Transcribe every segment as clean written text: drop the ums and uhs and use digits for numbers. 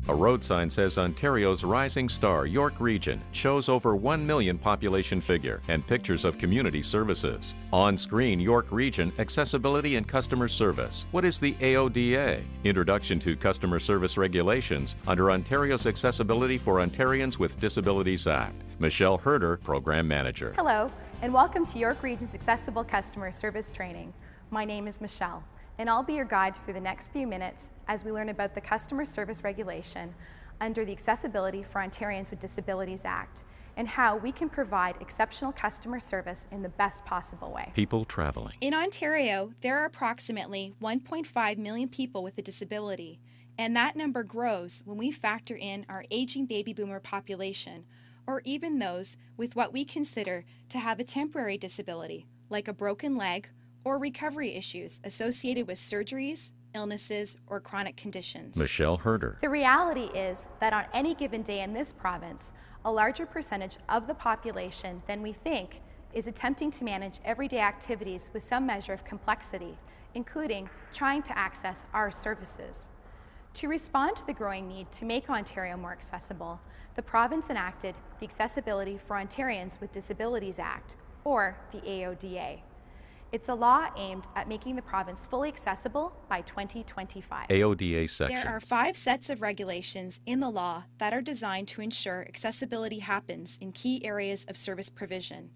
A road sign says Ontario's rising star, York Region, shows over 1 million population figure and pictures of community services. On screen, York Region, Accessibility and Customer Service. What is the AODA? Introduction to Customer Service Regulations under Ontario's Accessibility for Ontarians with Disabilities Act. Michelle Herder, Program Manager. Hello, and welcome to York Region's Accessible Customer Service Training. My name is Michelle, and I'll be your guide through the next few minutes as we learn about the Customer Service Regulation under the Accessibility for Ontarians with Disabilities Act and how we can provide exceptional customer service in the best possible way. People traveling. In Ontario, there are approximately 1.5 million people with a disability, and that number grows when we factor in our aging baby boomer population, or even those with what we consider to have a temporary disability, like a broken leg or recovery issues associated with surgeries, illnesses, or chronic conditions. Michelle Herder. The reality is that on any given day in this province, a larger percentage of the population than we think is attempting to manage everyday activities with some measure of complexity, including trying to access our services. To respond to the growing need to make Ontario more accessible, the province enacted the Accessibility for Ontarians with Disabilities Act, or the AODA. It's a law aimed at making the province fully accessible by 2025. AODA sections. There are 5 sets of regulations in the law that are designed to ensure accessibility happens in key areas of service provision,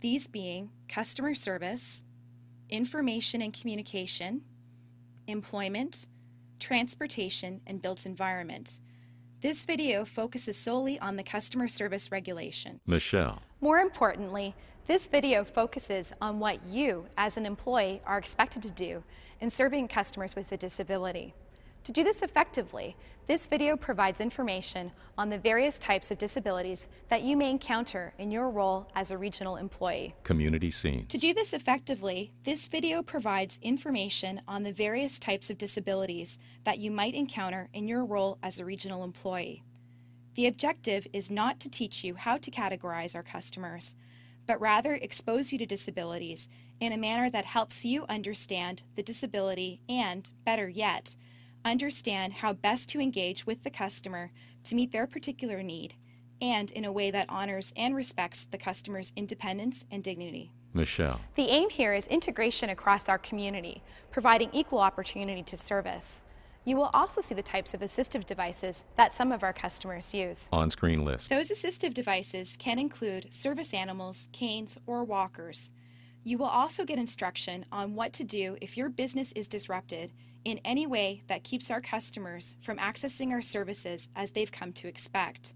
these being customer service, information and communication, employment, transportation, and built environment. This video focuses solely on the customer service regulation. Michelle. More importantly, this video focuses on what you, as an employee, are expected to do in serving customers with a disability. To do this effectively, this video provides information on the various types of disabilities that you may encounter in your role as a regional employee. Community scenes. To do this effectively, this video provides information on the various types of disabilities that you might encounter in your role as a regional employee. The objective is not to teach you how to categorize our customers, but rather expose you to disabilities in a manner that helps you understand the disability and, better yet, understand how best to engage with the customer to meet their particular need, and in a way that honors and respects the customer's independence and dignity. Michelle. The aim here is integration across our community, providing equal opportunity to service. You will also see the types of assistive devices that some of our customers use. On-screen list. Those assistive devices can include service animals, canes, or walkers. You will also get instruction on what to do if your business is disrupted in any way that keeps our customers from accessing our services as they've come to expect.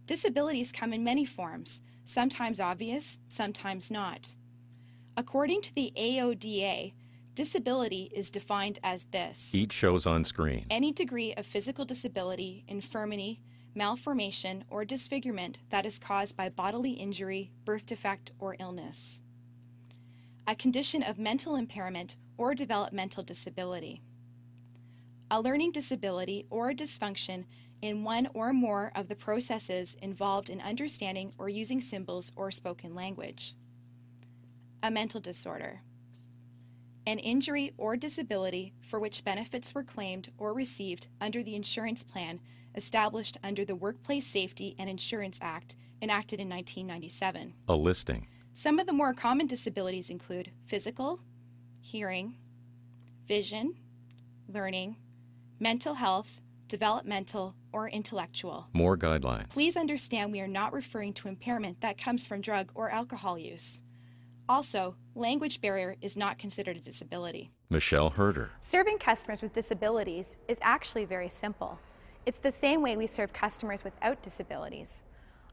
Disabilities come in many forms, sometimes obvious, sometimes not. According to the AODA, disability is defined as this. Each shows on screen. Any degree of physical disability, infirmity, malformation, or disfigurement that is caused by bodily injury, birth defect, or illness. A condition of mental impairment or developmental disability. A learning disability or a dysfunction in one or more of the processes involved in understanding or using symbols or spoken language. A mental disorder. An injury or disability for which benefits were claimed or received under the insurance plan established under the Workplace Safety and Insurance Act enacted in 1997. A listing. Some of the more common disabilities include physical, hearing, vision, learning, mental health, developmental, or intellectual. More guidelines. Please understand we are not referring to impairment that comes from drug or alcohol use. Also, language barrier is not considered a disability. Michelle Herder. Serving customers with disabilities is actually very simple. It's the same way we serve customers without disabilities.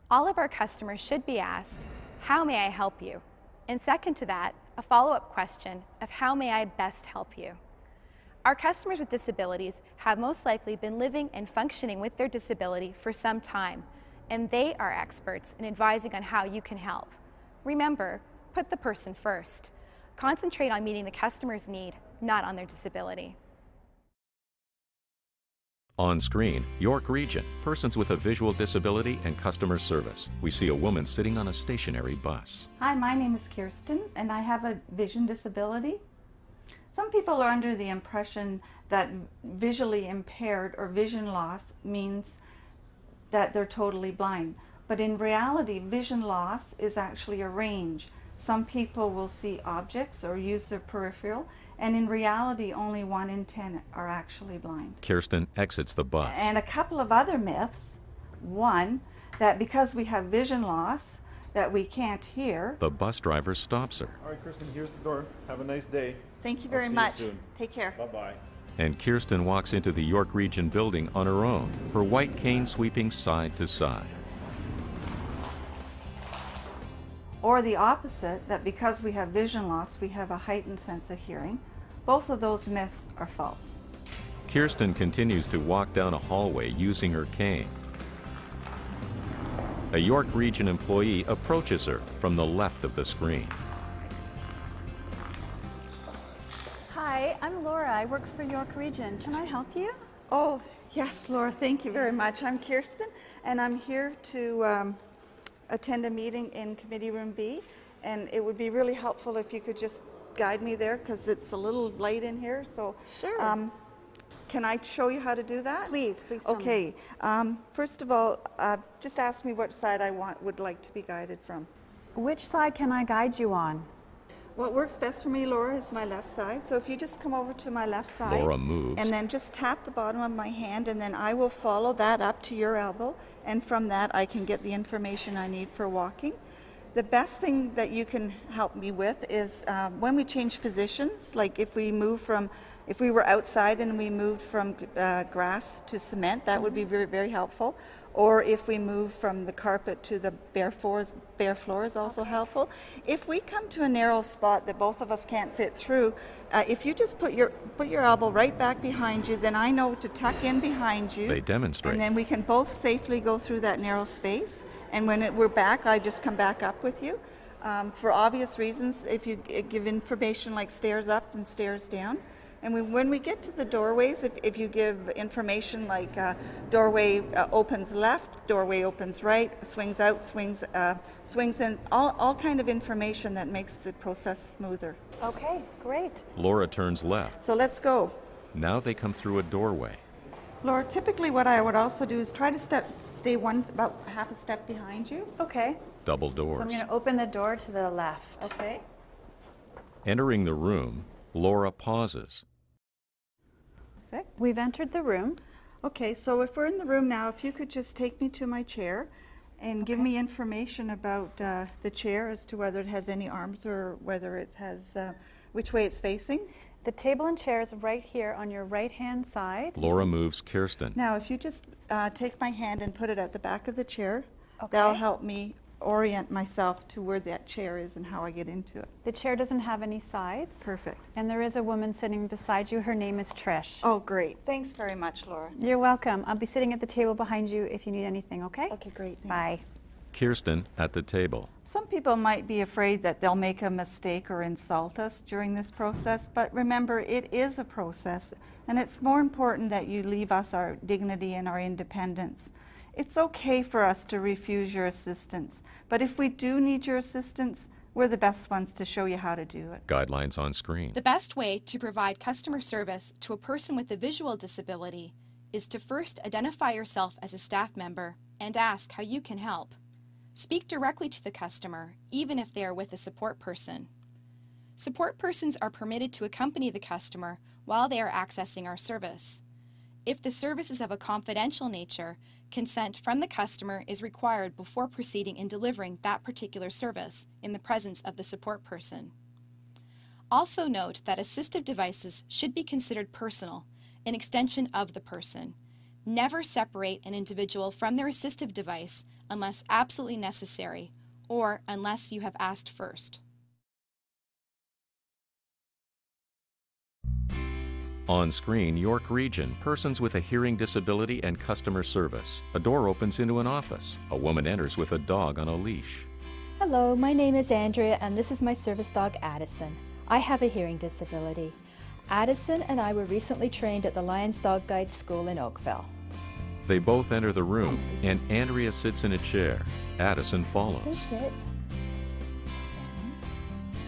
All of our customers should be asked, "How may I help you?" And second to that, a follow-up question of "How may I best help you?" Our customers with disabilities have most likely been living and functioning with their disability for some time, and they are experts in advising on how you can help. Remember, put the person first. Concentrate on meeting the customer's need, not on their disability. On screen, York Region, persons with a visual disability and customer service. We see a woman sitting on a stationary bus. Hi, my name is Kirsten and I have a vision disability. Some people are under the impression that visually impaired or vision loss means that they're totally blind. But in reality, vision loss is actually a range. Some people will see objects or use their peripheral, and in reality, only 1 in 10 are actually blind. Kirsten exits the bus. And a couple of other myths. One, that because we have vision loss, that we can't hear. The bus driver stops her. All right, Kristen, here's the door. Have a nice day. Thank you very I'll much. see you soon. Take care. Bye-bye. And Kirsten walks into the York Region building on her own, her white cane sweeping side to side. Or the opposite, that because we have vision loss, we have a heightened sense of hearing. Both of those myths are false. Kirsten continues to walk down a hallway using her cane. A York Region employee approaches her from the left of the screen. Hi, I'm Laura. I work for York Region. Can I help you? Oh, yes, Laura, thank you very much. I'm Kirsten, and I'm here to attend a meeting in Committee Room B, and it would be really helpful if you could just guide me there, because it's a little light in here. So, Sure. Can I show you how to do that? Please tell me. Okay. First of all, just ask me which side I would like to be guided from. Which side can I guide you on? What works best for me, Laura, is my left side. So if you just come over to my left side. Laura moves. And then just tap the bottom of my hand, and then I will follow that up to your elbow. And from that, I can get the information I need for walking. The best thing that you can help me with is when we change positions, like if we were outside and we moved from grass to cement, that would be very, very helpful. Or if we move from the carpet to the bare floor is also helpful. If we come to a narrow spot that both of us can't fit through, if you just put your elbow right back behind you, then I know to tuck in behind you. They demonstrate. And then we can both safely go through that narrow space. And when we're back, I just come back up with you. For obvious reasons, if you give information like stairs up and stairs down. And when we get to the doorways, if you give information like doorway opens left, doorway opens right, swings out, swings in, all kind of information that makes the process smoother. Okay, great. Laura turns left. So let's go. Now they come through a doorway. Laura, typically what I would also do is try to stay about half a step behind you. Okay. Double doors. So I'm going to open the door to the left. Okay. Entering the room, Laura pauses. We've entered the room. Okay, so if we're in the room now, if you could just take me to my chair and give me information about the chair as to whether it has any arms or whether it has, which way it's facing. The table and chair is right here on your right-hand side. Laura moves Kirsten. Now, if you just take my hand and put it at the back of the chair, Okay. that'll help me orient myself to where that chair is and how I get into it. The chair doesn't have any sides. Perfect. And there is a woman sitting beside you. Her name is Trish. Oh, great. Thanks very much, Laura. You're welcome. I'll be sitting at the table behind you if you need anything, okay? Okay, great. Thanks. Bye. Kirsten at the table. Some people might be afraid that they'll make a mistake or insult us during this process, but remember, it is a process, and it's more important that you leave us our dignity and our independence. It's okay for us to refuse your assistance, but if we do need your assistance, we're the best ones to show you how to do it. Guidelines on screen. The best way to provide customer service to a person with a visual disability is to first identify yourself as a staff member and ask how you can help. Speak directly to the customer, even if they are with a support person. Support persons are permitted to accompany the customer while they are accessing our service. If the service is of a confidential nature, consent from the customer is required before proceeding in delivering that particular service in the presence of the support person. Also note that assistive devices should be considered personal, an extension of the person. Never separate an individual from their assistive device unless absolutely necessary or unless you have asked first. On screen, York Region, persons with a hearing disability and customer service. A door opens into an office. A woman enters with a dog on a leash. Hello, my name is Andrea and this is my service dog Addison. I have a hearing disability. Addison and I were recently trained at the Lions Dog Guide School in Oakville. They both enter the room, and Andrea sits in a chair. Addison follows. Sit.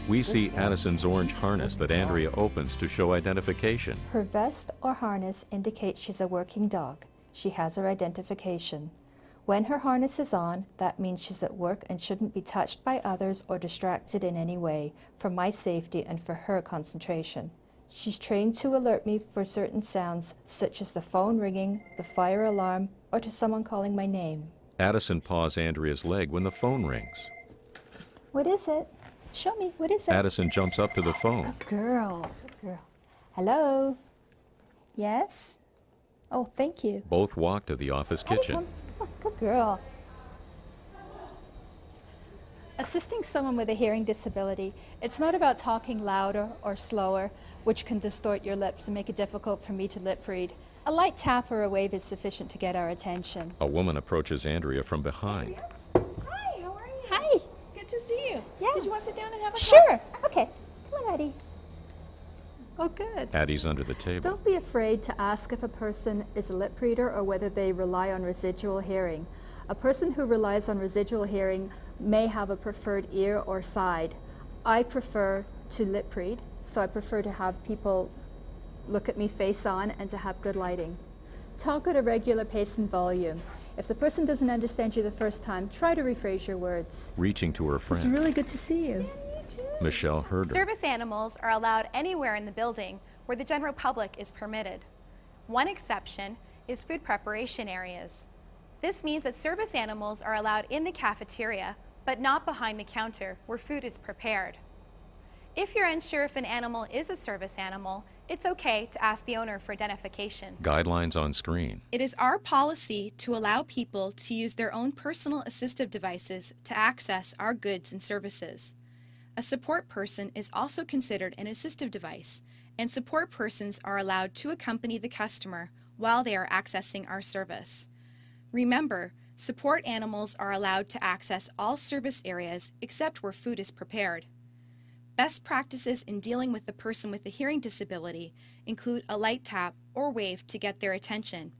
We see Addison's orange harness that Andrea opens to show identification. Her vest or harness indicates she's a working dog. She has her identification. When her harness is on, that means she's at work and shouldn't be touched by others or distracted in any way, for my safety and for her concentration. She's trained to alert me for certain sounds, such as the phone ringing, the fire alarm, or to someone calling my name. Addison paws Andrea's leg when the phone rings. What is it? Show me, what is it? Addison jumps up to the phone. Good girl, good girl. Hello? Yes? Oh, thank you. Both walk to the office kitchen. Oh, good girl. Assisting someone with a hearing disability, it's not about talking louder or slower, which can distort your lips and make it difficult for me to lip read. A light tap or a wave is sufficient to get our attention. A woman approaches Andrea from behind. Hi, how are you? Hi. Good to see you. Yeah. Did you want to sit down and have a Sure. Okay. Come on, Addie. Oh, good. Addie's under the table. Don't be afraid to ask if a person is a lip reader or whether they rely on residual hearing. A person who relies on residual hearing may have a preferred ear or side. I prefer to lip read, so I prefer to have people look at me face on and to have good lighting. Talk at a regular pace and volume. If the person doesn't understand you the first time, try to rephrase your words. Reaching to her It's friend. really good to see you. Michelle Herder. Service animals are allowed anywhere in the building where the general public is permitted. One exception is food preparation areas. This means that service animals are allowed in the cafeteria, but not behind the counter where food is prepared. If you're unsure if an animal is a service animal, it's okay to ask the owner for identification. Guidelines on screen. It is our policy to allow people to use their own personal assistive devices to access our goods and services. A support person is also considered an assistive device, and support persons are allowed to accompany the customer while they are accessing our service. Remember, support animals are allowed to access all service areas except where food is prepared. Best practices in dealing with the person with a hearing disability include a light tap or wave to get their attention,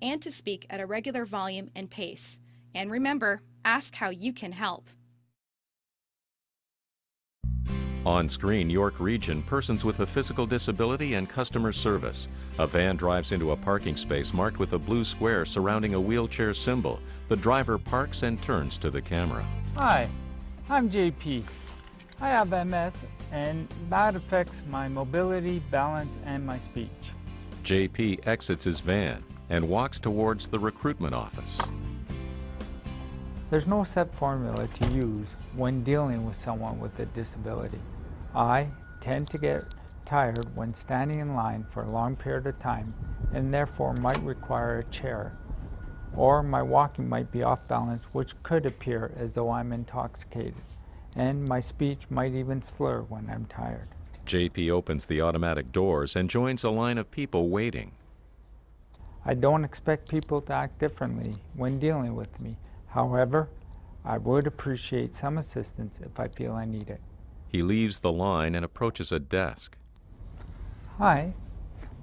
and to speak at a regular volume and pace. And remember, ask how you can help. On screen, York Region, persons with a physical disability and customer service. A van drives into a parking space marked with a blue square surrounding a wheelchair symbol. The driver parks and turns to the camera. Hi, I'm JP. I have MS and that affects my mobility, balance, and my speech. JP exits his van and walks towards the recruitment office. There's no set formula to use when dealing with someone with a disability. I tend to get tired when standing in line for a long period of time and therefore might require a chair. Or my walking might be off balance, which could appear as though I'm intoxicated. And my speech might even slur when I'm tired. JP opens the automatic doors and joins a line of people waiting. I don't expect people to act differently when dealing with me. However, I would appreciate some assistance if I feel I need it. He leaves the line and approaches a desk. Hi,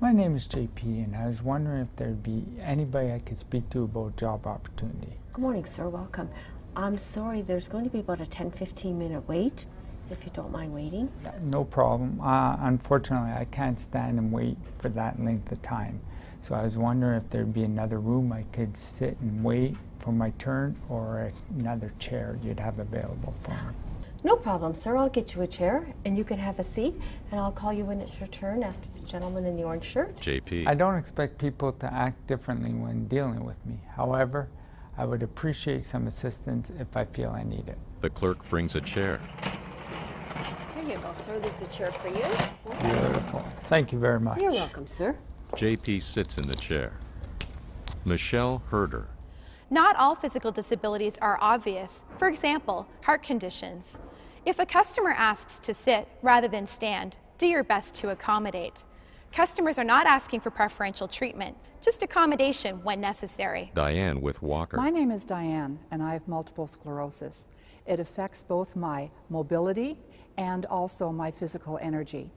my name is JP, and I was wondering if there'd be anybody I could speak to about job opportunity. Good morning, sir. Welcome. I'm sorry, there's going to be about a 10-15 minute wait, if you don't mind waiting. No problem. Unfortunately, I can't stand and wait for that length of time. So I was wondering if there'd be another room I could sit and wait for my turn, or another chair you'd have available for me. No problem, sir. I'll get you a chair and you can have a seat, and I'll call you when it's your turn after the gentleman in the orange shirt. JP. I don't expect people to act differently when dealing with me. However, I would appreciate some assistance if I feel I need it. The clerk brings a chair. Here you go, sir. There's a chair for you. Beautiful. Thank you very much. You're welcome, sir. JP sits in the chair. Michelle Herder. Not all physical disabilities are obvious. For example, heart conditions. If a customer asks to sit rather than stand, do your best to accommodate. Customers are not asking for preferential treatment, just accommodation when necessary. Diane with Walker. My name is Diane, and I have multiple sclerosis. It affects both my mobility and also my physical energy.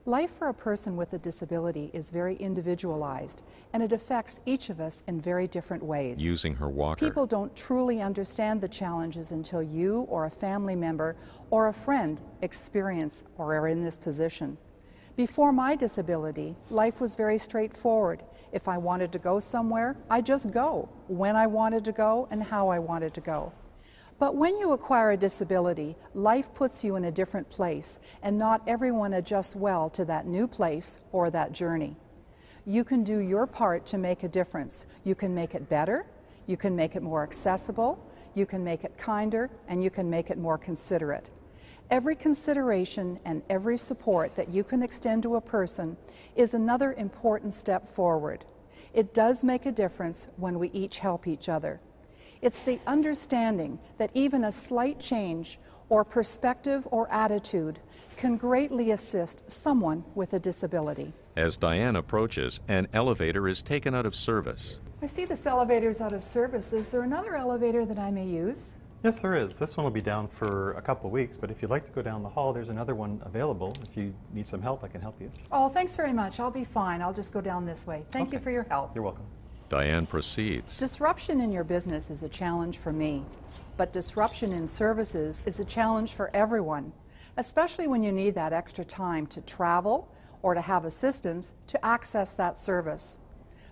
Life for a person with a disability is very individualized, and it affects each of us in very different ways. Using her walker. People don't truly understand the challenges until you or a family member or a friend experience or are in this position. Before my disability, life was very straightforward. If I wanted to go somewhere, I'd just go, when I wanted to go and how I wanted to go. But when you acquire a disability, life puts you in a different place, and not everyone adjusts well to that new place or that journey. You can do your part to make a difference. You can make it better, you can make it more accessible, you can make it kinder, and you can make it more considerate. Every consideration and every support that you can extend to a person is another important step forward. It does make a difference when we each help each other. It's the understanding that even a slight change or perspective or attitude can greatly assist someone with a disability. As Diane approaches, an elevator is taken out of service. I see this elevator's out of service. Is there another elevator that I may use? Yes, there is. This one will be down for a couple of weeks, but if you'd like to go down the hall, there's another one available. If you need some help, I can help you. Oh, thanks very much. I'll be fine. I'll just go down this way. Thank you for your help. You're welcome. Diane proceeds. Disruption in your business is a challenge for me, but disruption in services is a challenge for everyone, especially when you need that extra time to travel or to have assistance to access that service.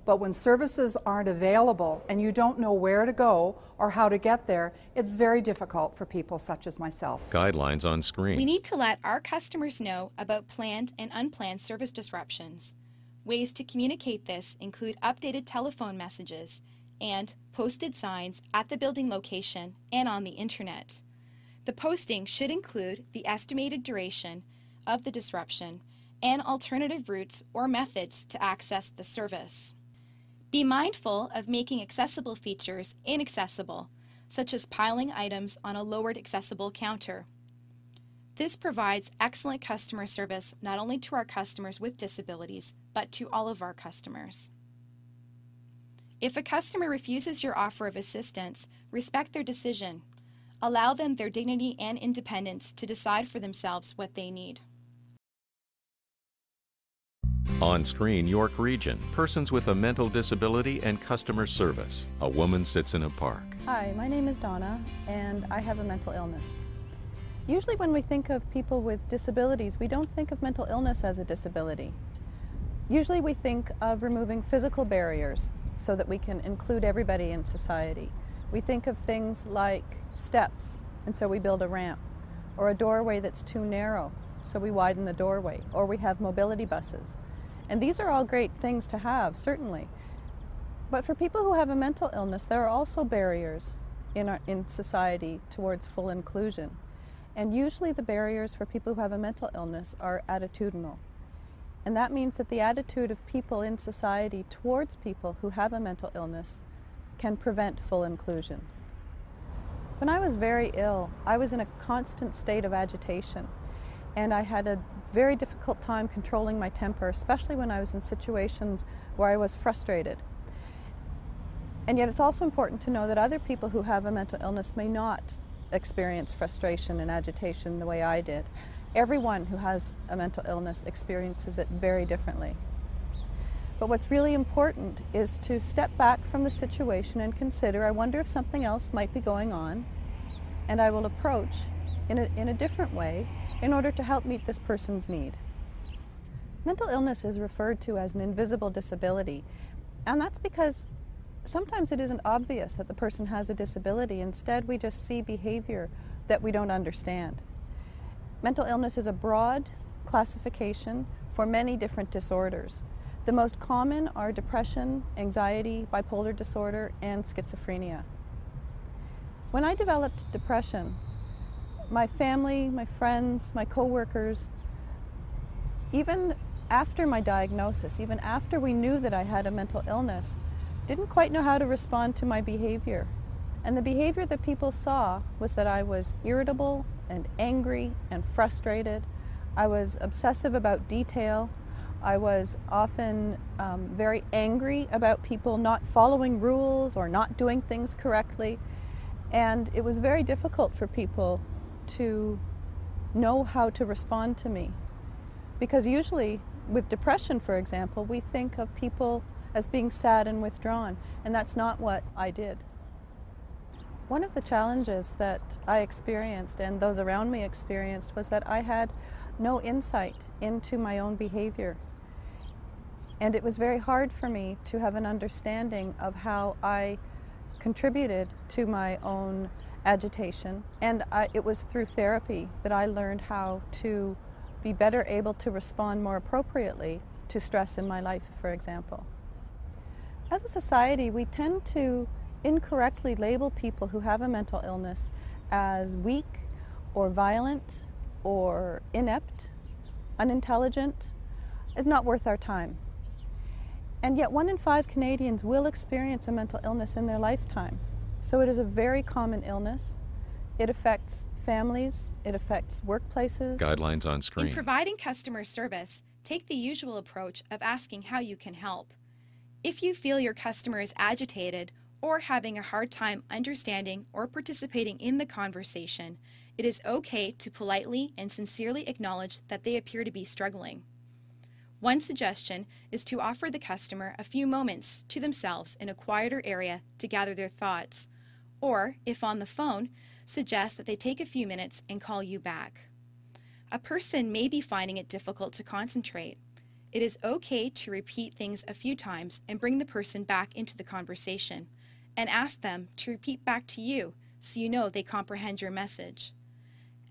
But when services aren't available and you don't know where to go or how to get there, it's very difficult for people such as myself. Guidelines on screen. We need to let our customers know about planned and unplanned service disruptions. Ways to communicate this include updated telephone messages and posted signs at the building location and on the internet. The posting should include the estimated duration of the disruption and alternative routes or methods to access the service. Be mindful of making accessible features inaccessible, such as piling items on a lowered accessible counter. This provides excellent customer service not only to our customers with disabilities, but to all of our customers. If a customer refuses your offer of assistance, respect their decision. Allow them their dignity and independence to decide for themselves what they need. On screen, York Region, persons with a mental disability and customer service. A woman sits in a park. Hi, my name is Donna, and I have a mental illness. Usually when we think of people with disabilities, we don't think of mental illness as a disability. Usually we think of removing physical barriers so that we can include everybody in society. We think of things like steps, and so we build a ramp, or a doorway that's too narrow, so we widen the doorway, or we have mobility buses. And these are all great things to have, certainly. But for people who have a mental illness, there are also barriers in society towards full inclusion. And usually the barriers for people who have a mental illness are attitudinal. And that means that the attitude of people in society towards people who have a mental illness can prevent full inclusion. When I was very ill, I was in a constant state of agitation. And I had a very difficult time controlling my temper, especially when I was in situations where I was frustrated. And yet it's also important to know that other people who have a mental illness may not experience frustration and agitation the way I did. Everyone who has a mental illness experiences it very differently. But what's really important is to step back from the situation and consider, I wonder if something else might be going on, and I will approach in a different way in order to help meet this person's need. Mental illness is referred to as an invisible disability, and that's because sometimes it isn't obvious that the person has a disability. Instead, we just see behavior that we don't understand. Mental illness is a broad classification for many different disorders. The most common are depression, anxiety, bipolar disorder, and schizophrenia. When I developed depression, my family, my friends, my coworkers, even after my diagnosis, even after we knew that I had a mental illness, didn't quite know how to respond to my behavior. And the behavior that people saw was that I was irritable and angry and frustrated. I was obsessive about detail. I was often very angry about people not following rules or not doing things correctly. And it was very difficult for people to know how to respond to me. Because usually with depression, for example, we think of people as being sad and withdrawn, and that's not what I did. One of the challenges that I experienced and those around me experienced was that I had no insight into my own behavior. And it was very hard for me to have an understanding of how I contributed to my own agitation. And it was through therapy that I learned how to be better able to respond more appropriately to stress in my life, for example. As a society, we tend to incorrectly label people who have a mental illness as weak or violent or inept, unintelligent. It's not worth our time. And yet 1 in 5 Canadians will experience a mental illness in their lifetime. So it is a very common illness. It affects families, it affects workplaces. Guidelines on screen. In providing customer service, take the usual approach of asking how you can help. If you feel your customer is agitated or having a hard time understanding or participating in the conversation, it is okay to politely and sincerely acknowledge that they appear to be struggling. One suggestion is to offer the customer a few moments to themselves in a quieter area to gather their thoughts, or, if on the phone, suggest that they take a few minutes and call you back. A person may be finding it difficult to concentrate. It is okay to repeat things a few times and bring the person back into the conversation, and ask them to repeat back to you so you know they comprehend your message.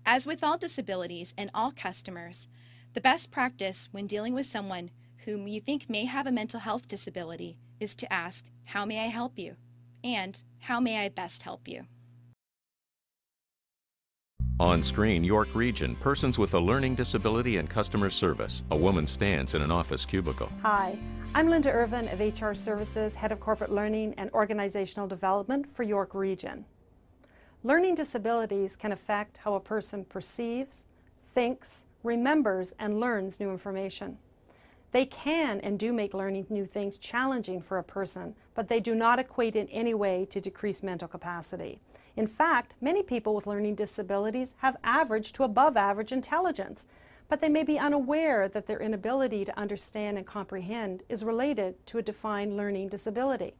As with all disabilities and all customers, the best practice when dealing with someone whom you think may have a mental health disability is to ask, "How may I help you?" and "How may I best help you?" On screen, York Region, persons with a learning disability and customer service. A woman stands in an office cubicle. Hi, I'm Linda Irvin of HR Services, Head of Corporate Learning and Organizational Development for York Region. Learning disabilities can affect how a person perceives, thinks, remembers, and learns new information. They can and do make learning new things challenging for a person, but they do not equate in any way to decreased mental capacity. In fact, many people with learning disabilities have average to above average intelligence, but they may be unaware that their inability to understand and comprehend is related to a defined learning disability.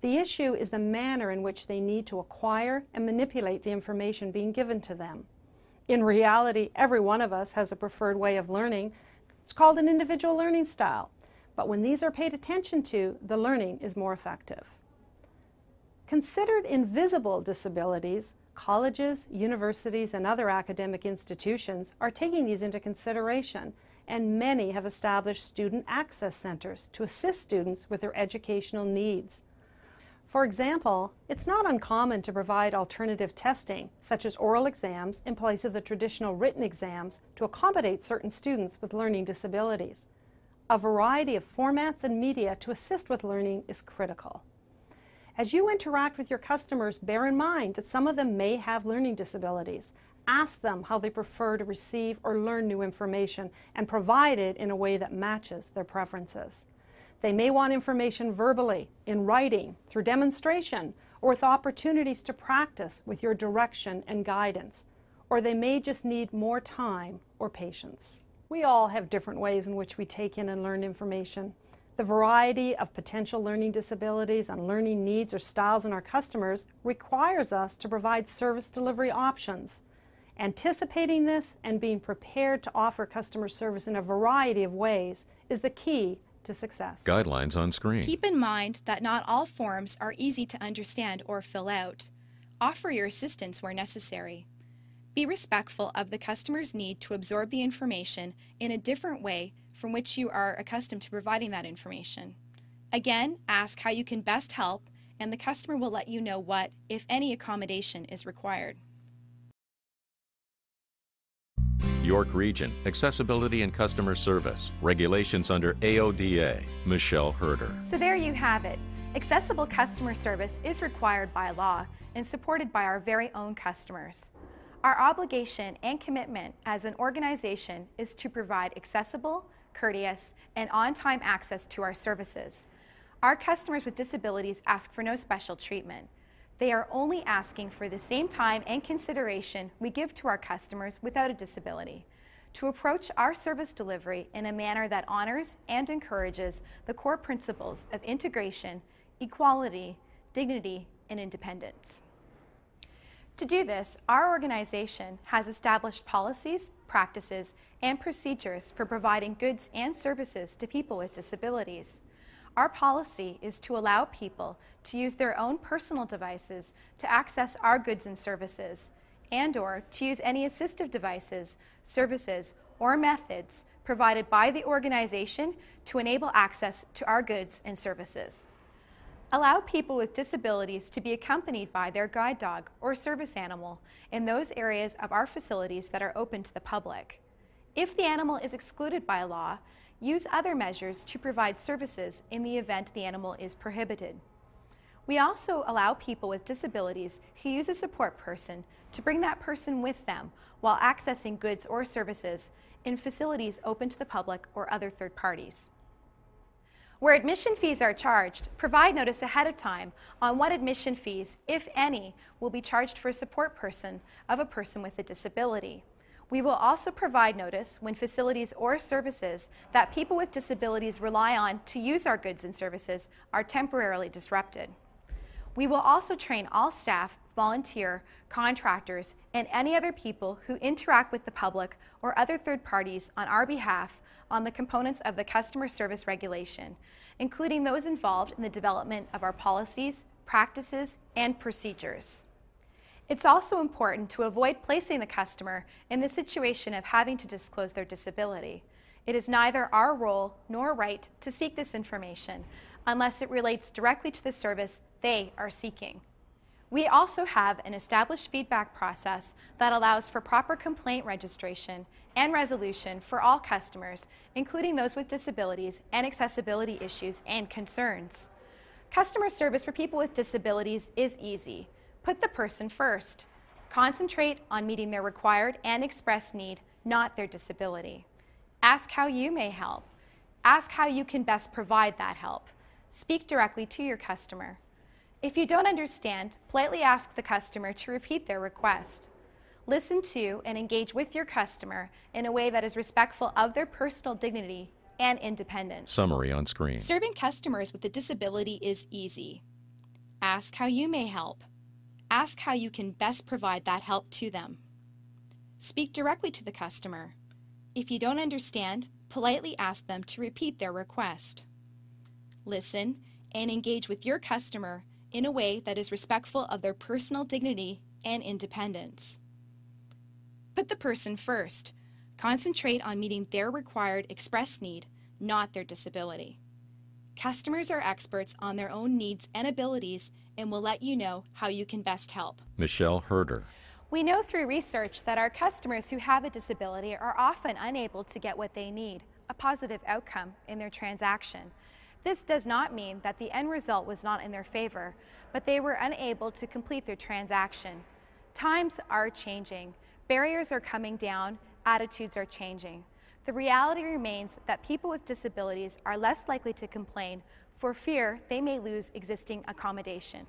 The issue is the manner in which they need to acquire and manipulate the information being given to them. In reality, every one of us has a preferred way of learning. It's called an individual learning style. But when these are paid attention to, the learning is more effective. Considered invisible disabilities, colleges, universities, and other academic institutions are taking these into consideration, and many have established student access centers to assist students with their educational needs. For example, it's not uncommon to provide alternative testing, such as oral exams, in place of the traditional written exams to accommodate certain students with learning disabilities. A variety of formats and media to assist with learning is critical. As you interact with your customers, bear in mind that some of them may have learning disabilities. Ask them how they prefer to receive or learn new information and provide it in a way that matches their preferences. They may want information verbally, in writing, through demonstration, or with opportunities to practice with your direction and guidance. Or they may just need more time or patience. We all have different ways in which we take in and learn information. The variety of potential learning disabilities and learning needs or styles in our customers requires us to provide service delivery options. Anticipating this and being prepared to offer customer service in a variety of ways is the key to success. Guidelines on screen. Keep in mind that not all forms are easy to understand or fill out. Offer your assistance where necessary. Be respectful of the customer's need to absorb the information in a different way from which you are accustomed to providing that information. Again, ask how you can best help, and the customer will let you know what, if any, accommodation is required. York Region, Accessibility and Customer Service, regulations under AODA. Michelle Herder. So there you have it. Accessible customer service is required by law and supported by our very own customers. Our obligation and commitment as an organization is to provide accessible, courteous, and on-time access to our services. Our customers with disabilities ask for no special treatment. They are only asking for the same time and consideration we give to our customers without a disability. to approach our service delivery in a manner that honors and encourages the core principles of integration, equality, dignity, and independence. To do this, our organization has established policies, practices, and procedures for providing goods and services to people with disabilities. Our policy is to allow people to use their own personal devices to access our goods and services, and/or to use any assistive devices, services, or methods provided by the organization to enable access to our goods and services. Allow people with disabilities to be accompanied by their guide dog or service animal in those areas of our facilities that are open to the public. If the animal is excluded by law, use other measures to provide services in the event the animal is prohibited. We also allow people with disabilities who use a support person to bring that person with them while accessing goods or services in facilities open to the public or other third parties. Where admission fees are charged, provide notice ahead of time on what admission fees, if any, will be charged for a support person of a person with a disability. We will also provide notice when facilities or services that people with disabilities rely on to use our goods and services are temporarily disrupted. We will also train all staff, volunteer, contractors, and any other people who interact with the public or other third parties on our behalf on the components of the customer service regulation, including those involved in the development of our policies, practices, and procedures. It's also important to avoid placing the customer in the situation of having to disclose their disability. It is neither our role nor right to seek this information unless it relates directly to the service they are seeking. We also have an established feedback process that allows for proper complaint registration and resolution for all customers, including those with disabilities and accessibility issues and concerns. Customer service for people with disabilities is easy. Put the person first. Concentrate on meeting their required and expressed need, not their disability. Ask how you may help. Ask how you can best provide that help. Speak directly to your customer. If you don't understand, politely ask the customer to repeat their request. Listen to and engage with your customer in a way that is respectful of their personal dignity and independence. Summary on screen. Serving customers with a disability is easy. Ask how you may help. Ask how you can best provide that help to them. Speak directly to the customer. If you don't understand, politely ask them to repeat their request. Listen and engage with your customer in a way that is respectful of their personal dignity and independence. Put the person first. Concentrate on meeting their required express need, not their disability. Customers are experts on their own needs and abilities and will let you know how you can best help. Michelle Herder. We know through research that our customers who have a disability are often unable to get what they need, a positive outcome in their transaction. This does not mean that the end result was not in their favor, but they were unable to complete their transaction. Times are changing. Barriers are coming down. Attitudes are changing. The reality remains that people with disabilities are less likely to complain for fear they may lose existing accommodation.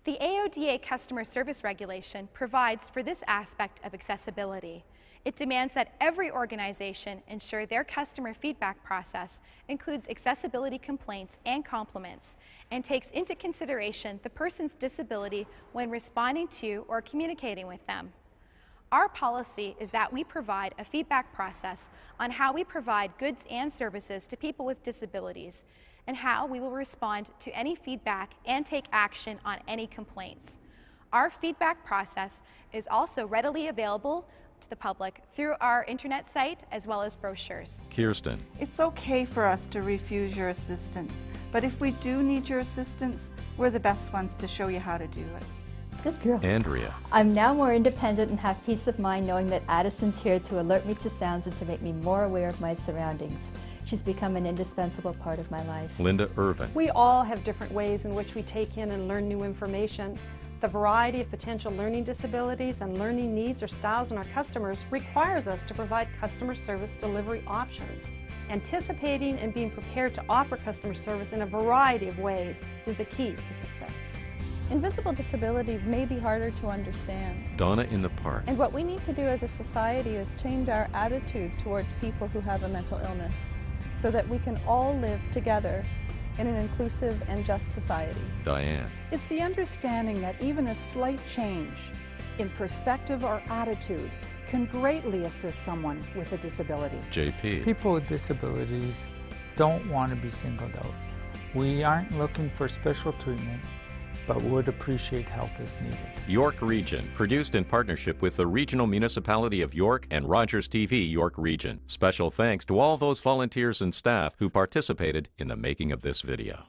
The AODA customer service regulation provides for this aspect of accessibility. It demands that every organization ensure their customer feedback process includes accessibility complaints and compliments and takes into consideration the person's disability when responding to or communicating with them. Our policy is that we provide a feedback process on how we provide goods and services to people with disabilities and how we will respond to any feedback and take action on any complaints. Our feedback process is also readily available to the public through our internet site as well as brochures. Kirsten. It's okay for us to refuse your assistance, but if we do need your assistance, we're the best ones to show you how to do it. Good girl. Andrea. I'm now more independent and have peace of mind knowing that Addison's here to alert me to sounds and to make me more aware of my surroundings. She's become an indispensable part of my life. Linda Irvin. We all have different ways in which we take in and learn new information. The variety of potential learning disabilities and learning needs or styles in our customers requires us to provide customer service delivery options. Anticipating and being prepared to offer customer service in a variety of ways is the key to success. Invisible disabilities may be harder to understand. Donna in the park. And what we need to do as a society is change our attitude towards people who have a mental illness so that we can all live together in an inclusive and just society. Diane. It's the understanding that even a slight change in perspective or attitude can greatly assist someone with a disability. JP. People with disabilities don't want to be singled out. We aren't looking for special treatment, but would appreciate help if needed. York Region, produced in partnership with the Regional Municipality of York and Rogers TV York Region. Special thanks to all those volunteers and staff who participated in the making of this video.